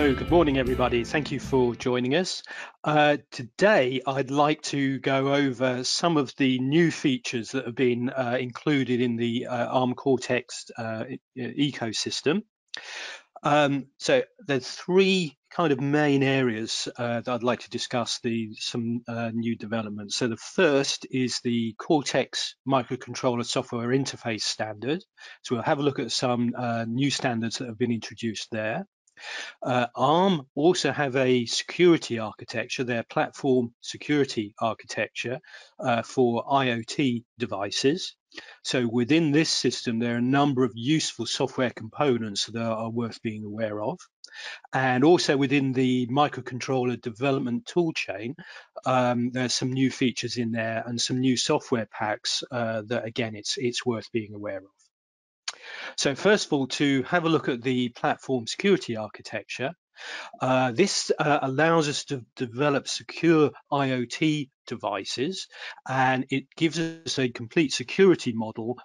So good morning, everybody. Thank you for joining us. Today, I'd like to go over some of the new features that have been included in the ARM Cortex ecosystem. So there's three kind of main areas that I'd like to discuss some new developments. So the first is the Cortex microcontroller software interface standard. So we'll have a look at some new standards that have been introduced there. ARM also have a security architecture, their platform security architecture for IoT devices. So within this system, there are a number of useful software components that are worth being aware of. And also within the microcontroller development toolchain, there's some new features in there and some new software packs that, again, it's worth being aware of. So first of all, to have a look at the platform security architecture, this allows us to develop secure IoT devices, and it gives us a complete security model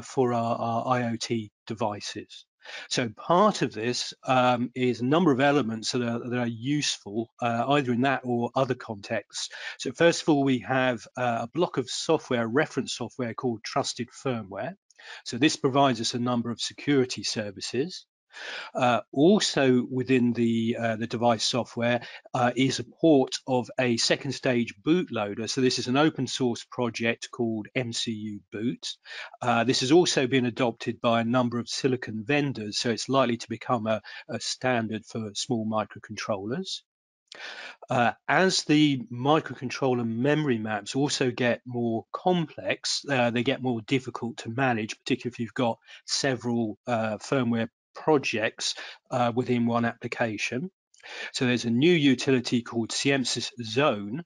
for our IoT devices. So part of this is a number of elements that are useful either in that or other contexts. So first of all, we have a block of software, reference software called Trusted Firmware. So this provides us a number of security services. Also within the device software is a port of a second stage bootloader. So this is an open source project called MCU Boot. This has also been adopted by a number of silicon vendors, so it's likely to become a standard for small microcontrollers. As the microcontroller memory maps also get more complex, they get more difficult to manage, particularly if you've got several firmware projects within one application. So there's a new utility called CMSIS Zone,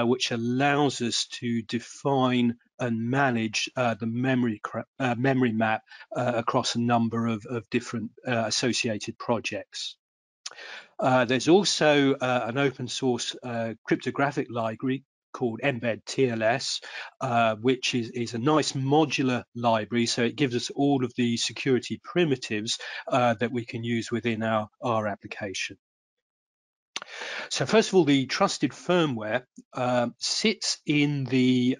which allows us to define and manage the memory map across a number of different associated projects. There's also an open source cryptographic library called Embed TLS, which is a nice modular library. So it gives us all of the security primitives that we can use within our application. So first of all, the trusted firmware sits in the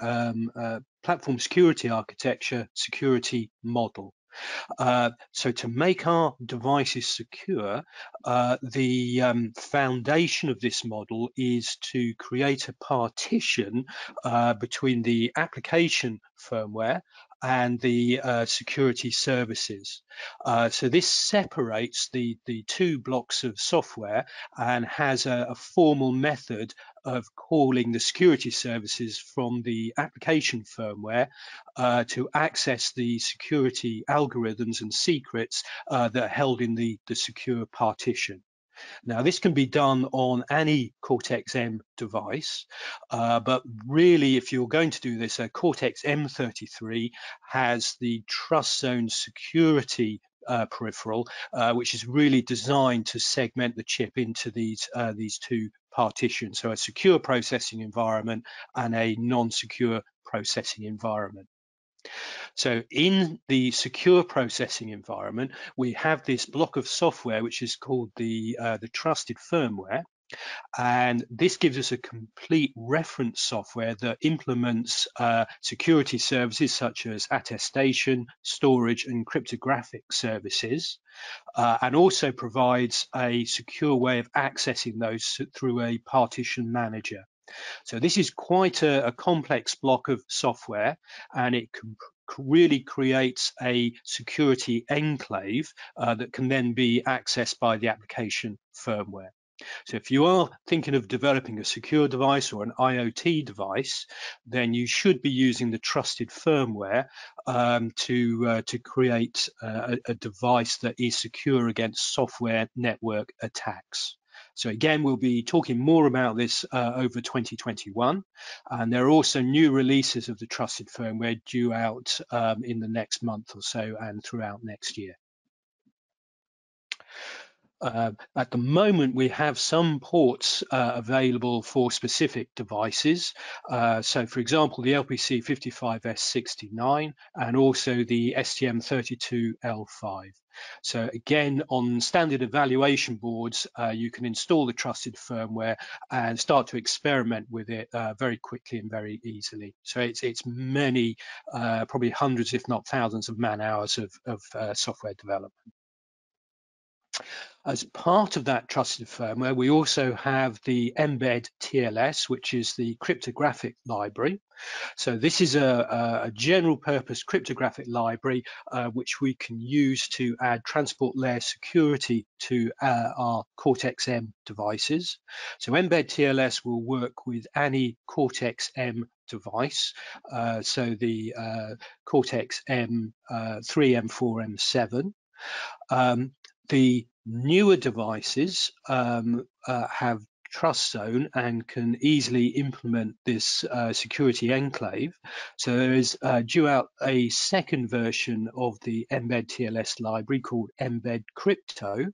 platform security architecture security model. So to make our devices secure, the foundation of this model is to create a partition between the application firmware and the security services. So this separates the two blocks of software and has a formal method of calling the security services from the application firmware to access the security algorithms and secrets that are held in the secure partition. Now, this can be done on any Cortex-M device, but really, if you're going to do this, a Cortex-M33 has the Trust Zone security peripheral, which is really designed to segment the chip into these two partitions, so a secure processing environment and a non-secure processing environment. So in the secure processing environment, we have this block of software, which is called the trusted firmware. And this gives us a complete reference software that implements security services such as attestation, storage, and cryptographic services, and also provides a secure way of accessing those through a partition manager. So this is quite a complex block of software, and it really creates a security enclave that can then be accessed by the application firmware. So if you are thinking of developing a secure device or an IoT device, then you should be using the trusted firmware to create a device that is secure against software network attacks. So again, we'll be talking more about this over 2021, and there are also new releases of the trusted firmware due out in the next month or so and throughout next year. At the moment, we have some ports available for specific devices. So, for example, the LPC55S69 and also the STM32L5. So again, on standard evaluation boards, you can install the trusted firmware and start to experiment with it very quickly and very easily. So it's many, probably hundreds, if not thousands of man hours of software development. As part of that trusted firmware, we also have the Mbed TLS, which is the cryptographic library. So this is a general purpose cryptographic library which we can use to add transport layer security to our Cortex-M devices. So Mbed TLS will work with any Cortex-M device. So the Cortex-M 3, M4, M7. The newer devices have trust zone and can easily implement this security enclave. So there is due out a second version of the Mbed TLS library called Mbed Crypto,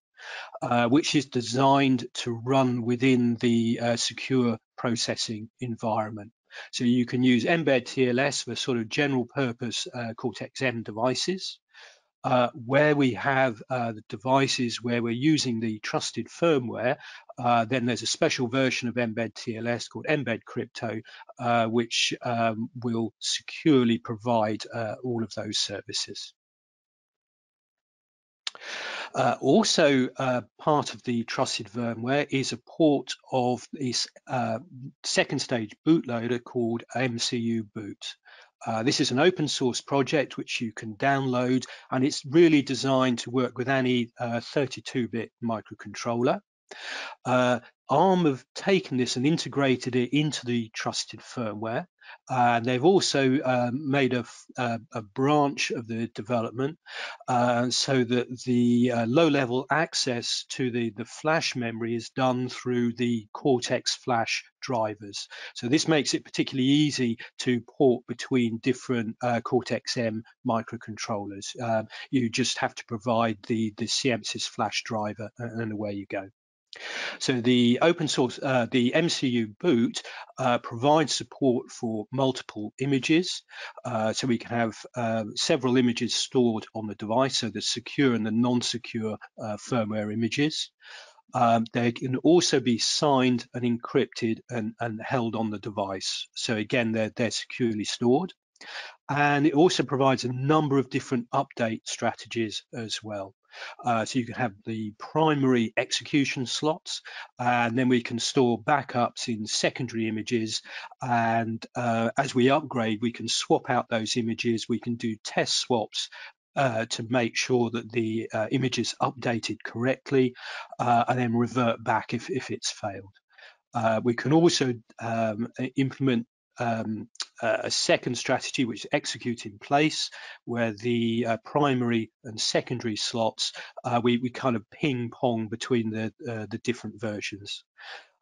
which is designed to run within the secure processing environment. So you can use Mbed TLS for sort of general purpose Cortex-M devices. Where we have the devices where we're using the trusted firmware, then there's a special version of Mbed TLS called Mbed Crypto, which will securely provide all of those services. Also, part of the trusted firmware is a port of this second stage bootloader called MCU Boot. This is an open source project which you can download, and it's really designed to work with any 32-bit microcontroller. ARM have taken this and integrated it into the trusted firmware. They've also made a branch of the development so that the low-level access to the flash memory is done through the Cortex flash drivers. So this makes it particularly easy to port between different Cortex-M microcontrollers. You just have to provide the CMSIS flash driver and away you go. So the open source, the MCU boot provides support for multiple images. So we can have several images stored on the device, so the secure and the non-secure firmware images. They can also be signed and encrypted and held on the device. So again, they're securely stored. And it also provides a number of different update strategies as well. So you can have the primary execution slots, and then we can store backups in secondary images. And as we upgrade, we can swap out those images. We can do test swaps to make sure that the image is updated correctly, and then revert back if it's failed. We can also implement a second strategy which is execute in place, where the primary and secondary slots we kind of ping pong between the different versions.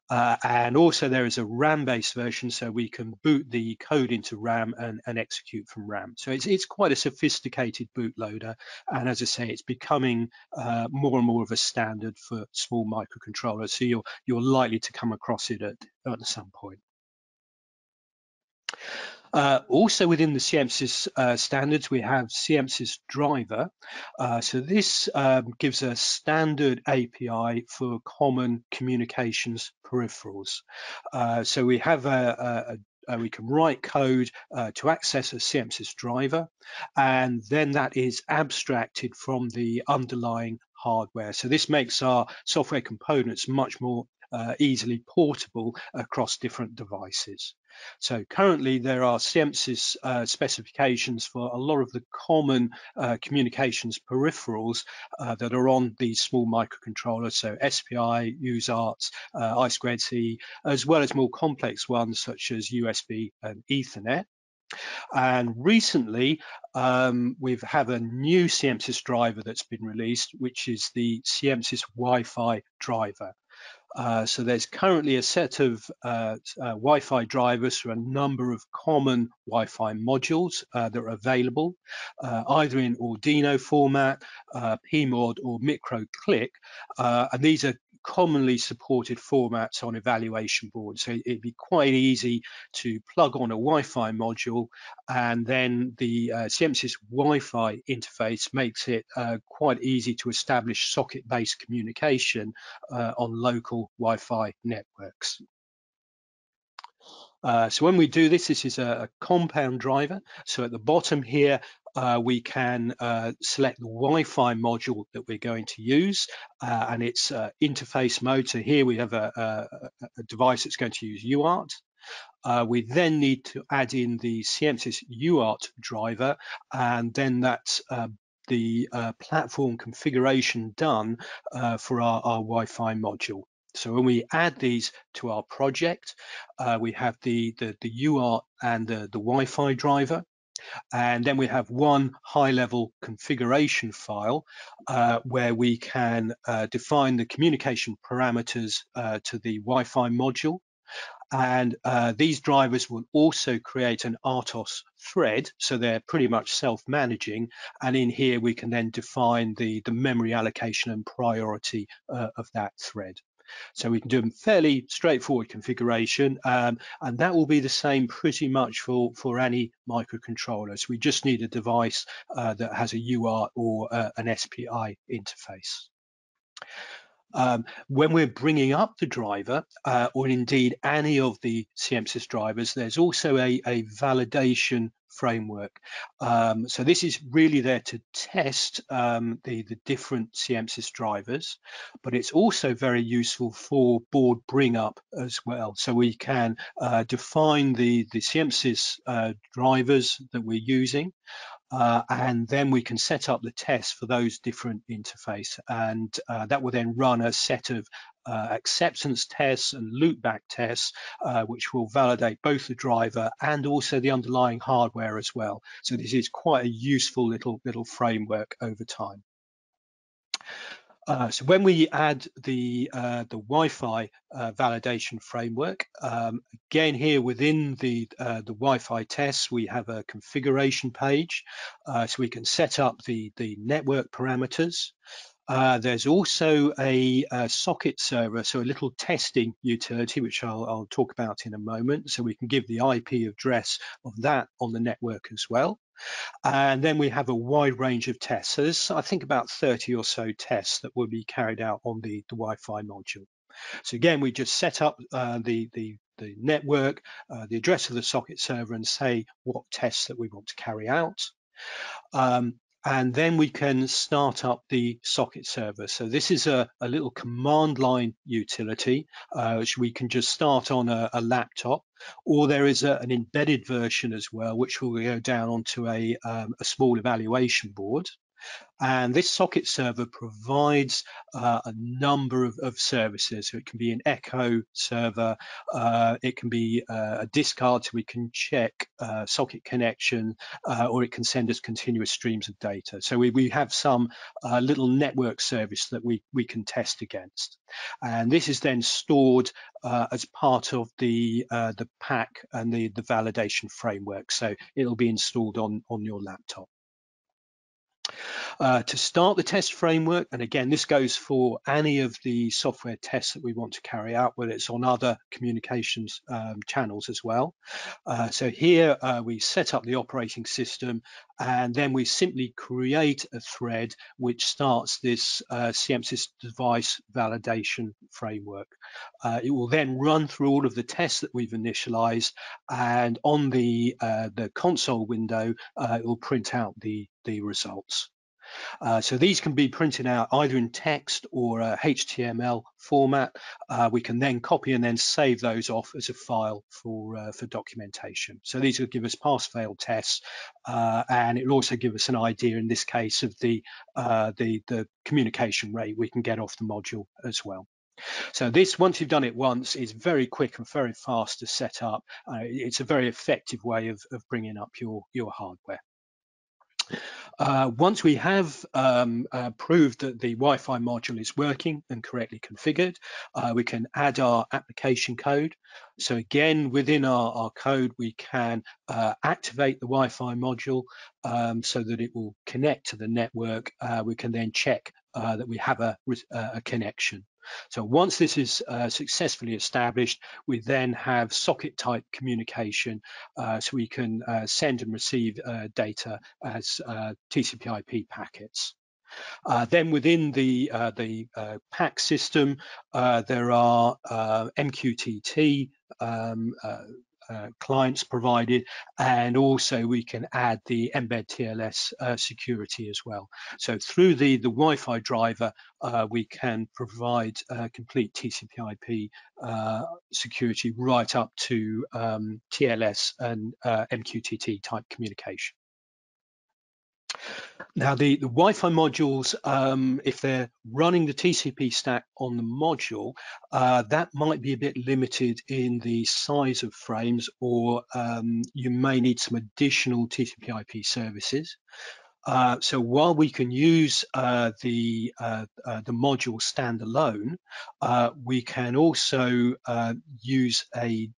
And also there is a RAM-based version, so we can boot the code into RAM and execute from RAM. So it's quite a sophisticated bootloader, and as I say, it's becoming more and more of a standard for small microcontrollers. So you're likely to come across it at some point. Also within the CMSIS standards, we have CMSIS Driver. So this gives a standard API for common communications peripherals. So we have we can write code to access a CMSIS driver, and then that is abstracted from the underlying hardware. So this makes our software components much more easily portable across different devices. So currently there are CMSIS specifications for a lot of the common communications peripherals that are on these small microcontrollers, so SPI, USARTs, I2C, as well as more complex ones such as USB and Ethernet. And recently, we've had a new CMSIS driver that's been released, which is the CMSIS Wi-Fi driver. So there's currently a set of Wi-Fi drivers for a number of common Wi-Fi modules that are available, either in Arduino format, PMOD or microclick, and these are commonly supported formats on evaluation boards. So it'd be quite easy to plug on a Wi-Fi module, and then the CMSIS Wi-Fi interface makes it quite easy to establish socket-based communication on local Wi-Fi networks. So when we do this, this is a compound driver. So at the bottom here, we can select the Wi-Fi module that we're going to use and its interface mode. So here we have a device that's going to use UART. We then need to add in the CMSIS UART driver, and then that's the platform configuration done for our Wi-Fi module. So when we add these to our project, we have the UART and the Wi-Fi driver, and then we have one high-level configuration file where we can define the communication parameters to the Wi-Fi module. And these drivers will also create an RTOS thread, so they're pretty much self-managing. And in here, we can then define the memory allocation and priority of that thread. So we can do a fairly straightforward configuration, and that will be the same pretty much for any microcontroller. So we just need a device that has a UART or an SPI interface. When we're bringing up the driver, or indeed any of the CMSIS drivers, there's also a validation framework. So this is really there to test the different CMSIS drivers, but it's also very useful for board bring up as well. So we can define the CMSIS drivers that we're using, and then we can set up the tests for those different interface, and that will then run a set of acceptance tests and loopback tests, which will validate both the driver and also the underlying hardware as well. So this is quite a useful little framework over time. So when we add the Wi-Fi validation framework, again here within the Wi-Fi tests, we have a configuration page, so we can set up the network parameters. There's also a socket server, so a little testing utility, which I'll talk about in a moment. So we can give the IP address of that on the network as well. And then we have a wide range of tests. So there's, I think, about 30 or so tests that will be carried out on the Wi-Fi module. So again, we just set up the network, the address of the socket server, and say what tests that we want to carry out. And then we can start up the socket server. So this is a little command line utility, which we can just start on a laptop, or there is an embedded version as well, which will go down onto a small evaluation board. And this socket server provides a number of services. So it can be an echo server, it can be a discard, so we can check socket connection, or it can send us continuous streams of data. So we have some little network service that we can test against. And this is then stored as part of the pack and the validation framework. So it'll be installed on your laptop. To start the test framework, and again, this goes for any of the software tests that we want to carry out, whether it's on other communications channels as well. So here we set up the operating system, and then we simply create a thread which starts this CMSIS device validation framework. It will then run through all of the tests that we've initialized, and on the console window, it will print out the results. So these can be printed out either in text or HTML format. We can then copy and then save those off as a file for documentation. So these will give us pass-fail tests, and it will also give us an idea in this case of the communication rate we can get off the module as well. So this, once you've done it once, is very quick and very fast to set up. It's a very effective way of bringing up your hardware. Once we have proved that the Wi-Fi module is working and correctly configured, we can add our application code. So again, within our code, we can activate the Wi-Fi module so that it will connect to the network. We can then check that we have a connection. So once this is successfully established, we then have socket type communication, so we can send and receive data as TCP/IP packets. Then within the PAC system, there are MQTT clients provided, and also we can add the embed TLS security as well. So through the Wi-Fi driver, we can provide complete TCP/IP security right up to TLS and MQTT type communication. Now, the Wi-Fi modules, if they're running the TCP stack on the module, that might be a bit limited in the size of frames, or you may need some additional TCP/IP services. So while we can use the module standalone, we can also use a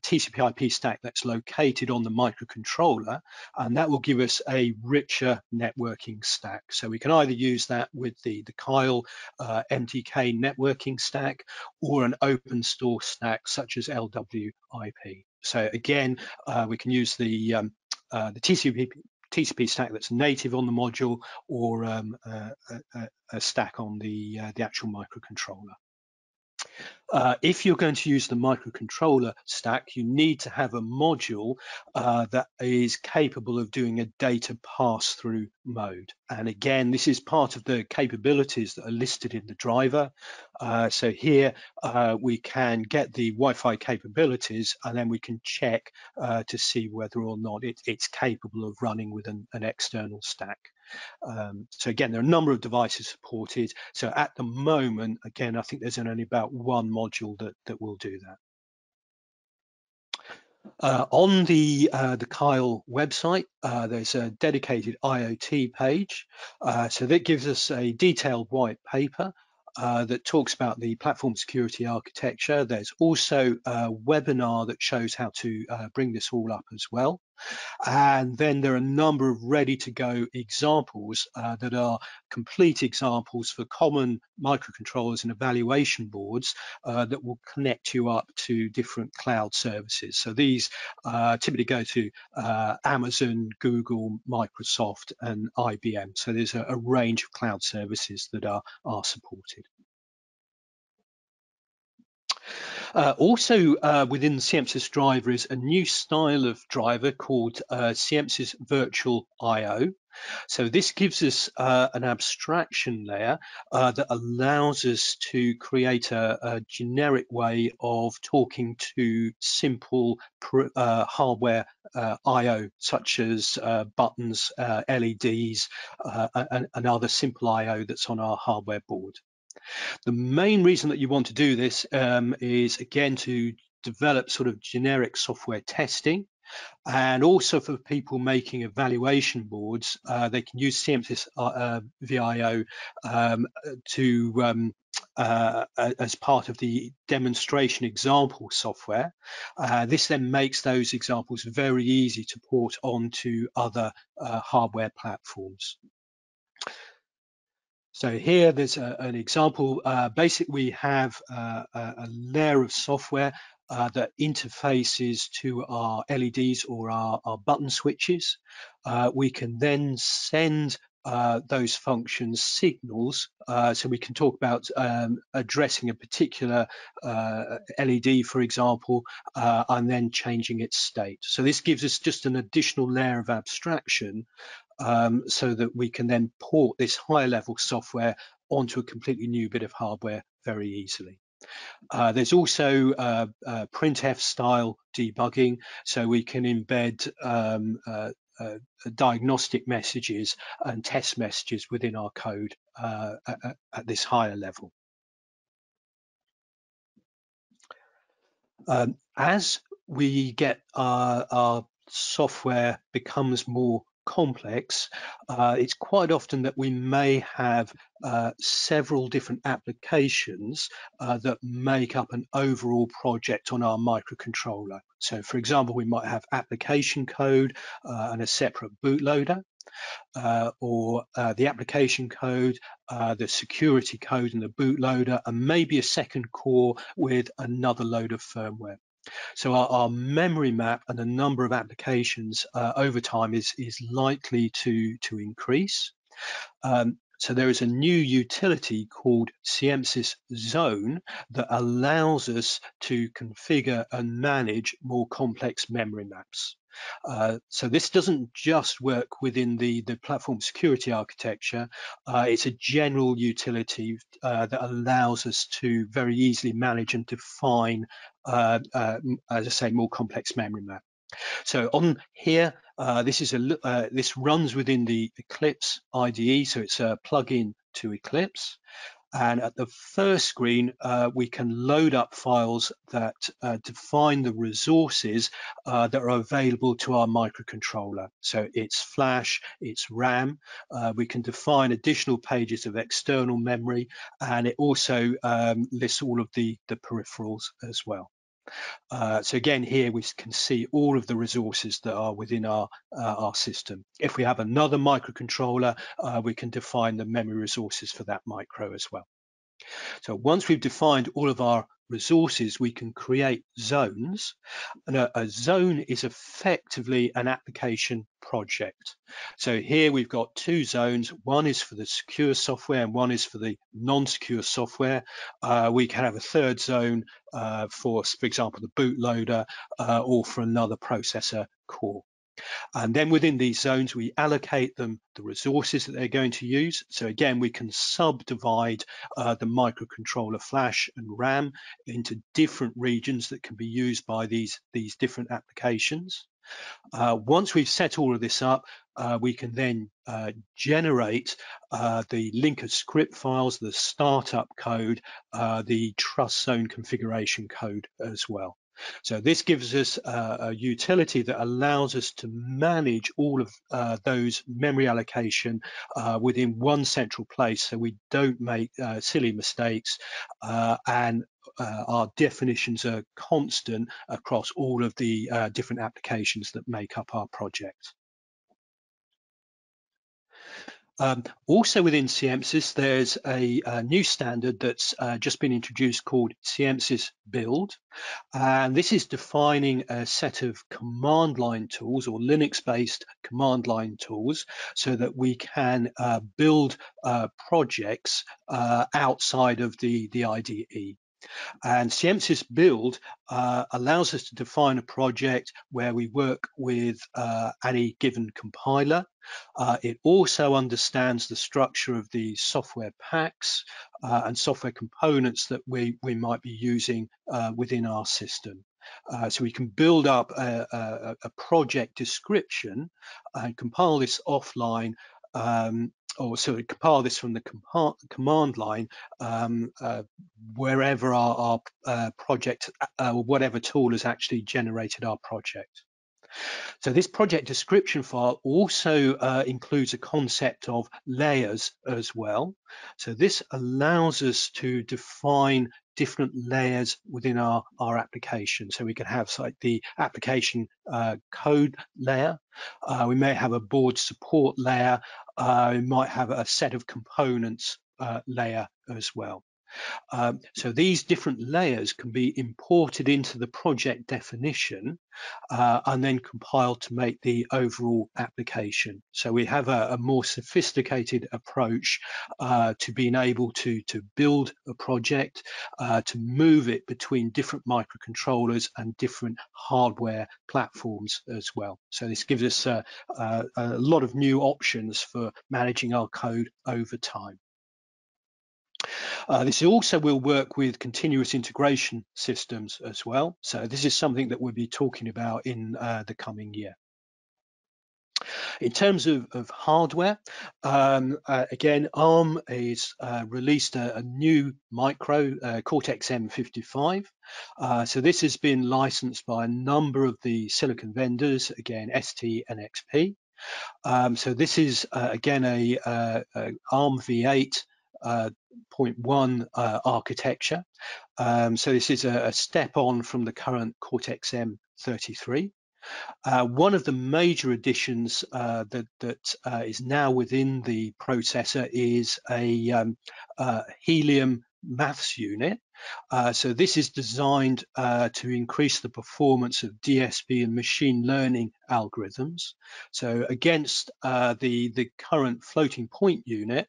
TCP/IP stack that's located on the microcontroller, and that will give us a richer networking stack. So we can either use that with the Keil MDK networking stack, or an open source stack such as LWIP. So again, we can use the TCP stack that's native on the module, or a stack on the actual microcontroller. If you're going to use the microcontroller stack, you need to have a module that is capable of doing a data pass-through mode. And again, this is part of the capabilities that are listed in the driver. So here we can get the Wi-Fi capabilities, and then we can check to see whether or not it's capable of running with an external stack. So again, there are a number of devices supported. So at the moment, again, I think there's only about one module that will do that. On the Keil website, there's a dedicated IoT page. So that gives us a detailed white paper that talks about the platform security architecture. There's also a webinar that shows how to bring this all up as well. And then there are a number of ready-to-go examples that are complete examples for common microcontrollers and evaluation boards that will connect you up to different cloud services. So these typically go to Amazon, Google, Microsoft, and IBM. So there's a range of cloud services that are supported. Also within the CMSIS driver is a new style of driver called CMSIS Virtual I/O. So this gives us an abstraction layer that allows us to create a generic way of talking to simple hardware I/O, such as buttons, LEDs, and other simple I/O that's on our hardware board. The main reason that you want to do this is, again, to develop sort of generic software testing, and also for people making evaluation boards. They can use CMSIS VIO as part of the demonstration example software. This then makes those examples very easy to port onto other hardware platforms. So here there's an example. Basically, we have a layer of software that interfaces to our LEDs or our button switches. We can then send those functions signals. So we can talk about addressing a particular LED, for example, and then changing its state. So this gives us just an additional layer of abstraction, so that we can then port this higher level software onto a completely new bit of hardware very easily. There's also printf style debugging, so we can embed diagnostic messages and test messages within our code at this higher level. As we get our software becomes more complex, it's quite often that we may have several different applications that make up an overall project on our microcontroller. So for example, we might have application code and a separate bootloader, or the application code, the security code and the bootloader, and maybe a second core with another load of firmware. So our memory map and the number of applications over time is likely to increase. So there is a new utility called CMSIS Zone that allows us to configure and manage more complex memory maps. So this doesn't just work within the platform security architecture. It's a general utility that allows us to very easily manage and define, as I say, more complex memory map. So on here, this runs within the Eclipse IDE, so it's a plugin to Eclipse. And at the first screen, we can load up files that define the resources that are available to our microcontroller. So it's flash, it's RAM. We can define additional pages of external memory, and it also lists all of the peripherals as well. So again, here we can see all of the resources that are within our system. If we have another microcontroller, we can define the memory resources for that micro as well. So once we've defined all of our resources, we can create zones. And a zone is effectively an application project. So here we've got two zones. One is for the secure software and one is for the non-secure software. We can have a third zone for example, the bootloader or for another processor core. And then within these zones, we allocate them the resources that they're going to use. So again, we can subdivide the microcontroller flash and RAM into different regions that can be used by these different applications. Once we've set all of this up, we can then generate the linker script files, the startup code, the trust zone configuration code as well. So this gives us a utility that allows us to manage all of those memory allocation within one central place, so we don't make silly mistakes, and our definitions are constant across all of the different applications that make up our project. Also within CMSIS, there's a new standard that's just been introduced called CMSIS Build. And this is defining a set of command line tools or Linux-based command line tools so that we can build projects outside of the IDE. And CMSIS Build allows us to define a project where we work with any given compiler. It also understands the structure of the software packs and software components that we might be using within our system. So we can build up a project description and compile this offline, or so compile this from the command line wherever our project or whatever tool has actually generated our project. So this project description file also includes a concept of layers as well. So this allows us to define different layers within our application. So we can have like the application code layer. We may have a board support layer. We might have a set of components layer as well. So these different layers can be imported into the project definition and then compiled to make the overall application. So we have a more sophisticated approach to being able to build a project, to move it between different microcontrollers and different hardware platforms as well. So this gives us a lot of new options for managing our code over time. This also will work with continuous integration systems as well. So this is something that we'll be talking about in the coming year. In terms of hardware, again, ARM has released a new micro, Cortex-M 55. So this has been licensed by a number of the silicon vendors, again, ST and XP. So this is again a ARM v8 0.1 architecture. So this is a step on from the current Cortex-M 33. One of the major additions that is now within the processor is a helium maths unit. So this is designed to increase the performance of DSP and machine learning algorithms. So against the current floating point unit,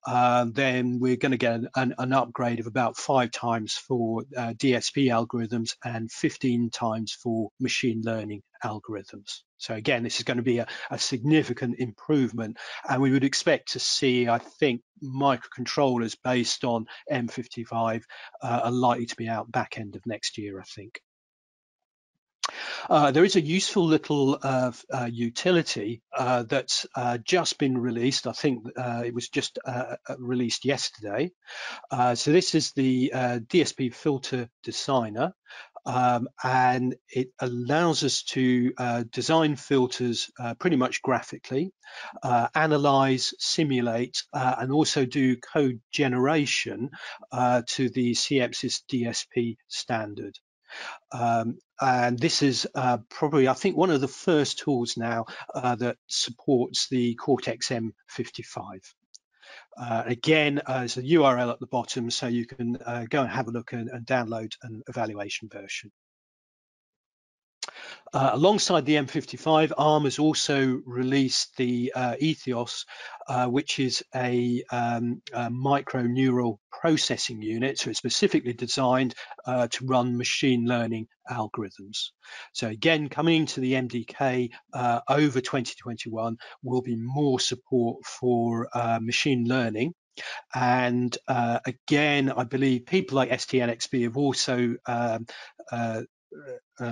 then we're going to get an upgrade of about 5 times for DSP algorithms and 15 times for machine learning algorithms. So again, this is going to be a significant improvement, and we would expect to see, I think, microcontrollers based on M55 are likely to be out back end of next year, I think. There is a useful little utility that's just been released. I think it was just released yesterday. So this is the DSP Filter Designer, and it allows us to design filters pretty much graphically, analyze, simulate, and also do code generation to the CMSIS DSP standard. And this is probably, I think, one of the first tools now that supports the Cortex-M 55. Again, there's a URL at the bottom, so you can go and have a look and download an evaluation version. Alongside the M55, ARM has also released the Ethos, which is a micro neural processing unit. So it's specifically designed to run machine learning algorithms. So again, coming into the MDK over 2021 will be more support for machine learning. And again, I believe people like STNXP have also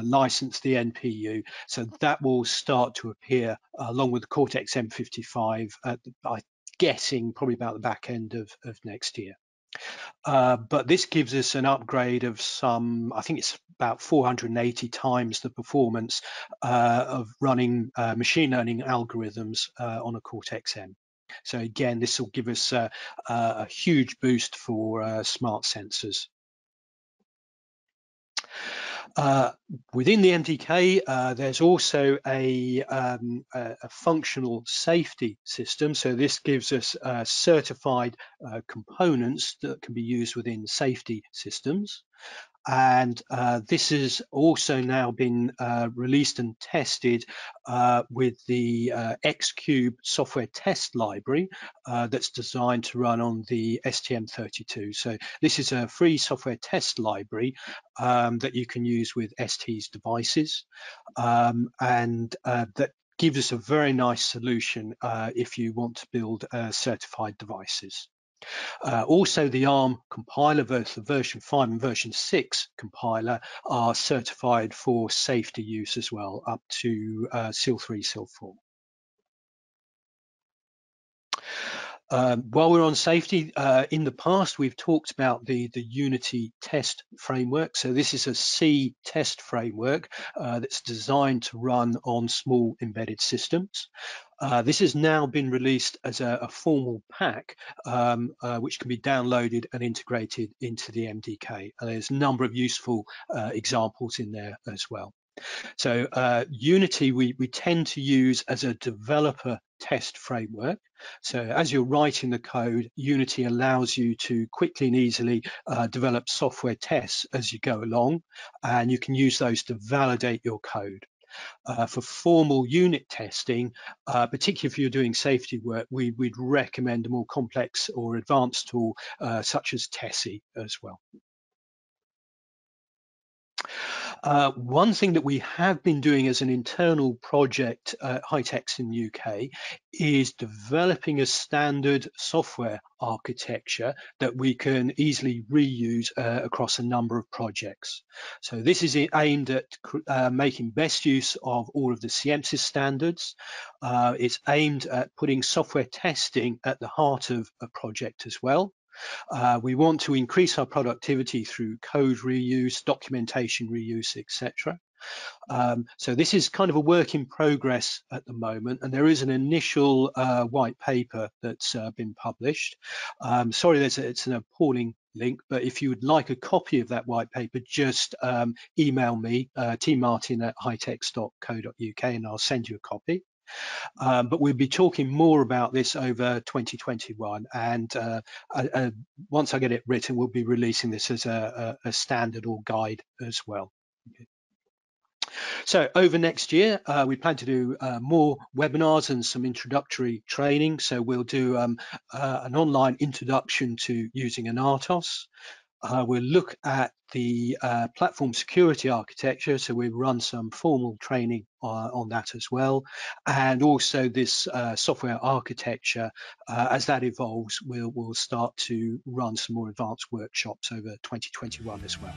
license the NPU, so that will start to appear along with the Cortex-M 55 I'm guessing probably about the back end of next year. But this gives us an upgrade of some, I think it's about 480 times the performance of running machine learning algorithms on a Cortex-M. So again, this will give us a huge boost for smart sensors. Within the MDK, there's also a functional safety system. So this gives us certified components that can be used within safety systems. And this has also now been released and tested with the Xcube software test library that's designed to run on the STM32. So this is a free software test library that you can use with ST's devices, and that gives us a very nice solution if you want to build certified devices. Also, the ARM compiler, both the version 5 and version 6 compiler, are certified for safety use as well, up to SIL 3, SIL 4. While we're on safety, in the past we've talked about the Unity test framework. So this is a C test framework that's designed to run on small embedded systems. This has now been released as a formal pack, which can be downloaded and integrated into the MDK. And there's a number of useful examples in there as well. So Unity we tend to use as a developer test framework. So as you're writing the code, Unity allows you to quickly and easily develop software tests as you go along, and you can use those to validate your code. For formal unit testing, particularly if you're doing safety work, we'd recommend a more complex or advanced tool such as TESI as well. One thing that we have been doing as an internal project at Hitex in the UK is developing a standard software architecture that we can easily reuse across a number of projects. So this is aimed at making best use of all of the CMSIS standards. It's aimed at putting software testing at the heart of a project as well. We want to increase our productivity through code reuse, documentation reuse, etc. So this is kind of a work in progress at the moment, and there is an initial white paper that's been published. Sorry, it's an appalling link, but if you would like a copy of that white paper, just email me, tmartin@hitex.co.uk, and I'll send you a copy. But we'll be talking more about this over 2021, and once I get it written, we'll be releasing this as a standard or guide as well. Okay. So over next year, we plan to do more webinars and some introductory training. So we'll do an online introduction to using an RTOS. We'll look at the platform security architecture, so we'll run some formal training on that as well. And also this software architecture, as that evolves, we'll start to run some more advanced workshops over 2021 as well.